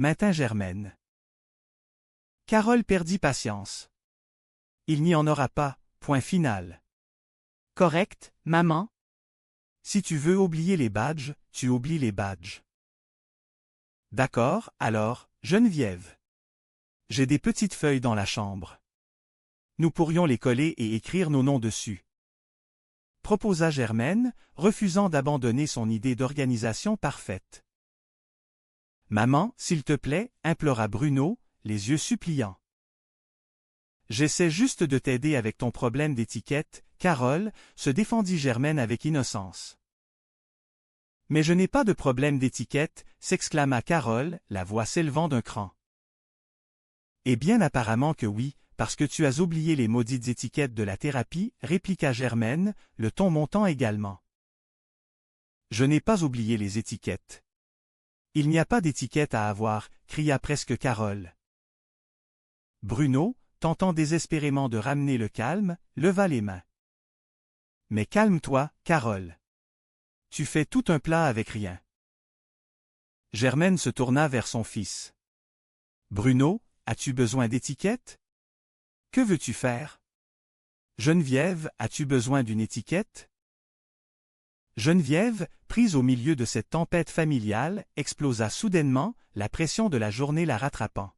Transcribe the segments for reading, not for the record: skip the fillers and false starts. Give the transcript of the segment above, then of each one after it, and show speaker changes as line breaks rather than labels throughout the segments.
maintint Germaine. Carole perdit patience. Il n'y en aura pas, point final.
Correct, maman?
Si tu veux oublier les badges, tu oublies les badges. D'accord, alors, Geneviève. J'ai des petites feuilles dans la chambre. Nous pourrions les coller et écrire nos noms dessus. Proposa Germaine, refusant d'abandonner son idée d'organisation parfaite. Maman, s'il te plaît, implora Bruno, les yeux suppliants. J'essaie juste de t'aider avec ton problème d'étiquette, Carole, se défendit Germaine avec innocence. Mais je n'ai pas de problème d'étiquette, s'exclama Carole, la voix s'élevant d'un cran. Eh bien apparemment que oui, parce que tu as oublié les maudites étiquettes de la thérapie, répliqua Germaine, le ton montant également. Je n'ai pas oublié les étiquettes. Il n'y a pas d'étiquette à avoir, cria presque Carole. Bruno, tentant désespérément de ramener le calme, leva les mains. Mais calme-toi, Carole. Tu fais tout un plat avec rien. Germaine se tourna vers son fils. Bruno, as-tu besoin d'étiquette? Que veux-tu faire? Geneviève, as-tu besoin d'une étiquette? Geneviève, prise au milieu de cette tempête familiale, explosa soudainement, la pression de la journée la rattrapant.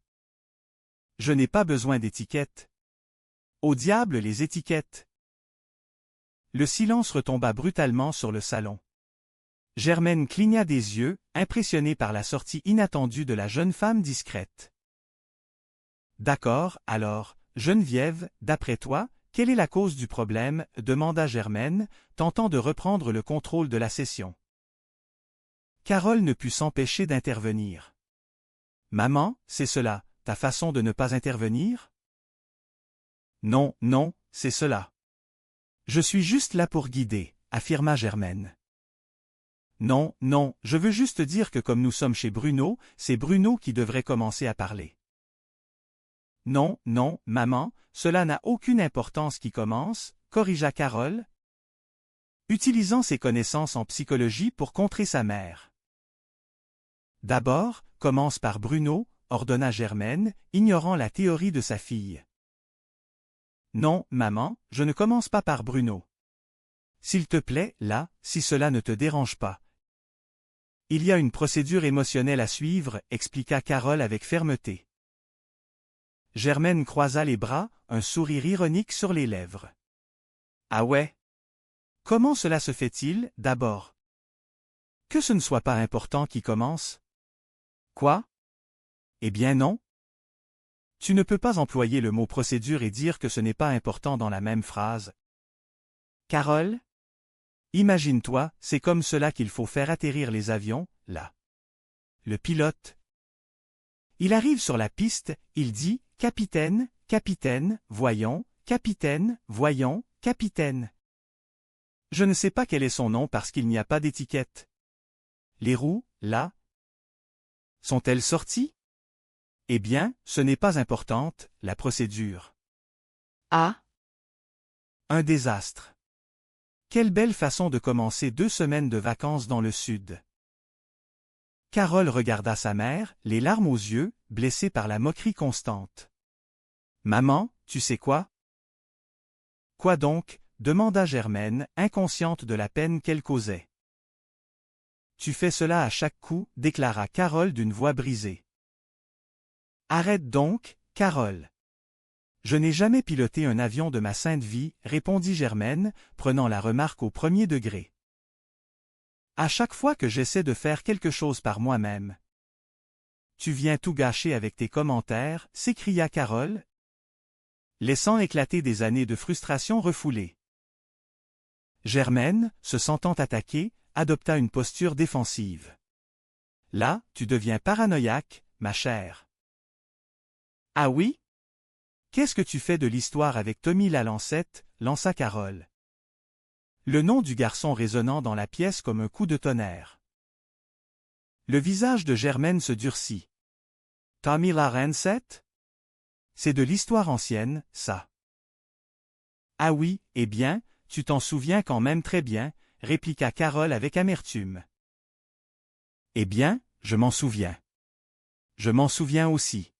Je n'ai pas besoin d'étiquette. Au diable les étiquettes! Le silence retomba brutalement sur le salon. Germaine cligna des yeux, impressionnée par la sortie inattendue de la jeune femme discrète. D'accord, alors, Geneviève, d'après toi, quelle est la cause du problème? Demanda Germaine, tentant de reprendre le contrôle de la session. Carole ne put s'empêcher d'intervenir. Maman, c'est cela, ta façon de ne pas intervenir? Non, non, c'est cela. Je suis juste là pour guider, affirma Germaine. Non, non, je veux juste dire que comme nous sommes chez Bruno, c'est Bruno qui devrait commencer à parler. Non, non, maman, cela n'a aucune importance qui commence, corrigea Carole, utilisant ses connaissances en psychologie pour contrer sa mère. D'abord, commence par Bruno, ordonna Germaine, ignorant la théorie de sa fille. Non, maman, je ne commence pas par Bruno. S'il te plaît, là, si cela ne te dérange pas. Il y a une procédure émotionnelle à suivre, expliqua Carole avec fermeté. Germaine croisa les bras, un sourire ironique sur les lèvres. Ah ouais? Comment cela se fait-il, d'abord? Que ce ne soit pas important qui commence? Quoi? Eh bien non. Tu ne peux pas employer le mot procédure et dire que ce n'est pas important dans la même phrase. Carole? Imagine-toi, c'est comme cela qu'il faut faire atterrir les avions, là. Le pilote. Il arrive sur la piste, il dit « Capitaine, capitaine, voyons, capitaine, voyons, capitaine ». Je ne sais pas quel est son nom parce qu'il n'y a pas d'étiquette. Les roues, là. Sont-elles sorties? Eh bien, ce n'est pas importante, la procédure.
Ah?
Un désastre. Quelle belle façon de commencer 2 semaines de vacances dans le sud. Carole regarda sa mère, les larmes aux yeux, blessée par la moquerie constante. Maman, tu sais quoi? Quoi donc? Demanda Germaine, inconsciente de la peine qu'elle causait. Tu fais cela à chaque coup, déclara Carole d'une voix brisée. Arrête donc, Carole. Je n'ai jamais piloté un avion de ma sainte vie, répondit Germaine, prenant la remarque au premier degré. À chaque fois que j'essaie de faire quelque chose par moi-même. Tu viens tout gâcher avec tes commentaires, s'écria Carole, laissant éclater des années de frustration refoulée. Germaine, se sentant attaquée, adopta une posture défensive. Là, tu deviens paranoïaque, ma chère. Ah oui? Qu'est-ce que tu fais de l'histoire avec Tommy Lalancette? Lança Carole. Le nom du garçon résonnant dans la pièce comme un coup de tonnerre. Le visage de Germaine se durcit. Tommy Lalancette? C'est de l'histoire ancienne, ça. Ah oui, eh bien, tu t'en souviens quand même très bien, répliqua Carole avec amertume. Eh bien, je m'en souviens. Je m'en souviens aussi.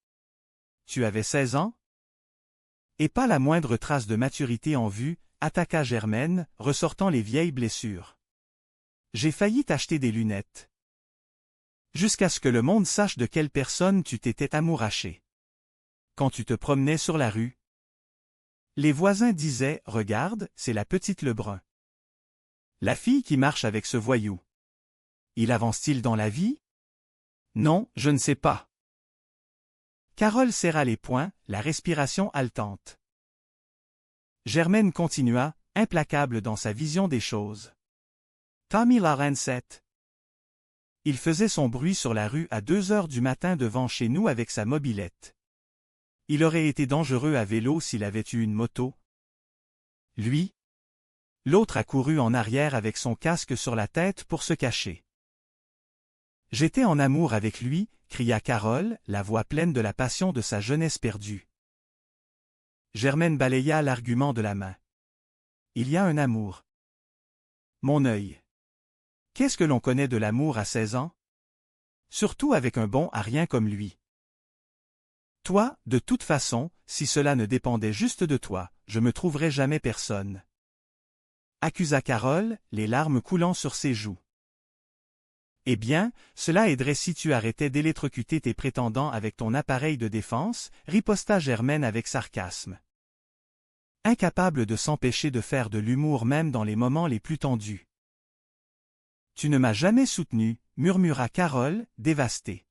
Tu avais 16 ans? Et pas la moindre trace de maturité en vue, attaqua Germaine, ressortant les vieilles blessures. J'ai failli t'acheter des lunettes. Jusqu'à ce que le monde sache de quelle personne tu t'étais amouraché. Quand tu te promenais sur la rue. Les voisins disaient, regarde, c'est la petite Lebrun. La fille qui marche avec ce voyou. Il avance-t-il dans la vie? Non, je ne sais pas. Carole serra les poings, la respiration haletante. Germaine continua, implacable dans sa vision des choses. Tommy Lawrence. Il faisait son bruit sur la rue à 2 heures du matin devant chez nous avec sa mobilette. Il aurait été dangereux à vélo s'il avait eu une moto. Lui? L'autre a couru en arrière avec son casque sur la tête pour se cacher. J'étais en amour avec lui, cria Carole, la voix pleine de la passion de sa jeunesse perdue. Germaine balaya l'argument de la main. Il y a un amour. Mon œil. Qu'est-ce que l'on connaît de l'amour à 16 ans? Surtout avec un bon à rien comme lui. Toi, de toute façon, si cela ne dépendait juste de toi, je me trouverais jamais personne. Accusa Carole, les larmes coulant sur ses joues. Eh bien, cela aiderait si tu arrêtais d'électrocuter tes prétendants avec ton appareil de défense, riposta Germaine avec sarcasme. Incapable de s'empêcher de faire de l'humour même dans les moments les plus tendus. Tu ne m'as jamais soutenu, murmura Carole, dévastée.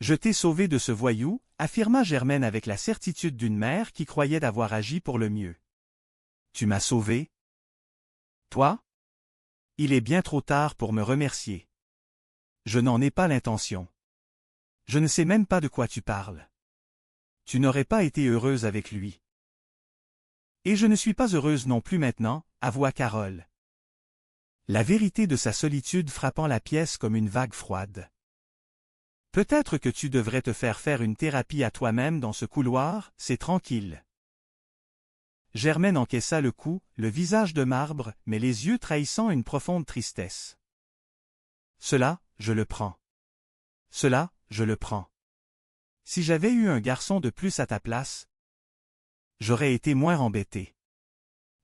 Je t'ai sauvé de ce voyou, affirma Germaine avec la certitude d'une mère qui croyait d'avoir agi pour le mieux. Tu m'as sauvé? Toi? Il est bien trop tard pour me remercier. Je n'en ai pas l'intention. Je ne sais même pas de quoi tu parles. Tu n'aurais pas été heureuse avec lui. Et je ne suis pas heureuse non plus maintenant, avoua Carole. La vérité de sa solitude frappant la pièce comme une vague froide. Peut-être que tu devrais te faire une thérapie à toi-même dans ce couloir, c'est tranquille. Germaine encaissa le coup, le visage de marbre, mais les yeux trahissant une profonde tristesse. Cela, je le prends. Cela, je le prends. Si j'avais eu un garçon de plus à ta place, j'aurais été moins embêtée.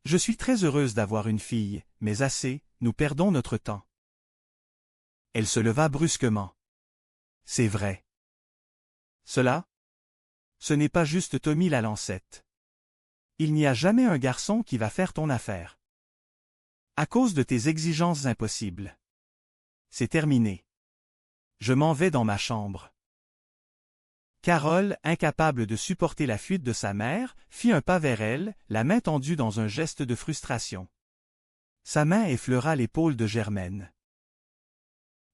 Je suis très heureuse d'avoir une fille, mais assez, nous perdons notre temps. Elle se leva brusquement. C'est vrai. Cela? Ce n'est pas juste Tommy la lancette. Il n'y a jamais un garçon qui va faire ton affaire. À cause de tes exigences impossibles. C'est terminé. Je m'en vais dans ma chambre. Carole, incapable de supporter la fuite de sa mère, fit un pas vers elle, la main tendue dans un geste de frustration. Sa main effleura l'épaule de Germaine.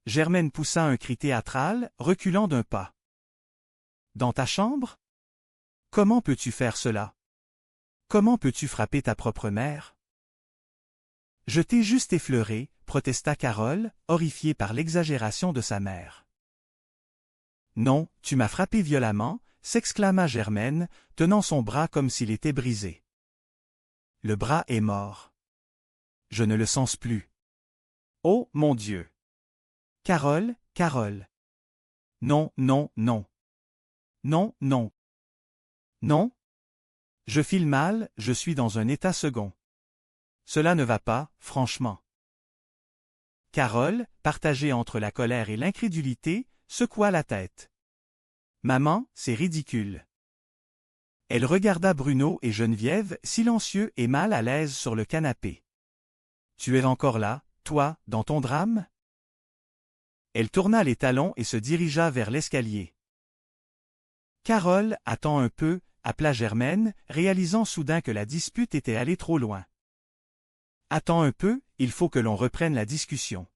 Germaine poussa un cri théâtral, reculant d'un pas. Dans ta chambre? Comment peux-tu faire cela? Comment peux-tu frapper ta propre mère? Je t'ai juste effleuré, protesta Carole, horrifiée par l'exagération de sa mère. Non, tu m'as frappé violemment, s'exclama Germaine, tenant son bras comme s'il était brisé. Le bras est mort. Je ne le sens plus. Oh, mon Dieu! Carole, Carole. Non, non, non. Non, non. Non? Je file mal, je suis dans un état second. Cela ne va pas, franchement. Carole, partagée entre la colère et l'incrédulité, secoua la tête. Maman, c'est ridicule. Elle regarda Bruno et Geneviève, silencieux et mal à l'aise sur le canapé. Tu es encore là, toi, dans ton drame? Elle tourna les talons et se dirigea vers l'escalier. Carole, attends un peu, appela Germaine, réalisant soudain que la dispute était allée trop loin. Attends un peu, il faut que l'on reprenne la discussion.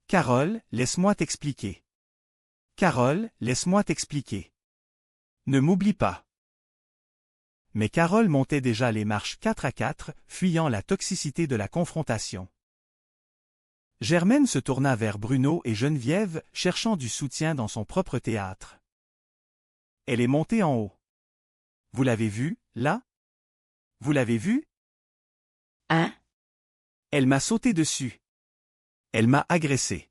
Carole, laisse-moi t'expliquer. Carole, laisse-moi t'expliquer. Ne m'oublie pas. Mais Carole montait déjà les marches 4 à 4, fuyant la toxicité de la confrontation. Germaine se tourna vers Bruno et Geneviève, cherchant du soutien dans son propre théâtre. Elle est montée en haut. Vous l'avez vue, là? Vous l'avez vue?
Hein?
Elle m'a sauté dessus. Elle m'a agressé.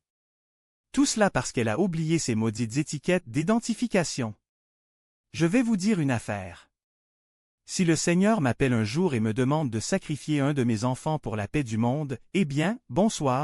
Tout cela parce qu'elle a oublié ses maudites étiquettes d'identification. Je vais vous dire une affaire. Si le Seigneur m'appelle un jour et me demande de sacrifier un de mes enfants pour la paix du monde, eh bien, bonsoir.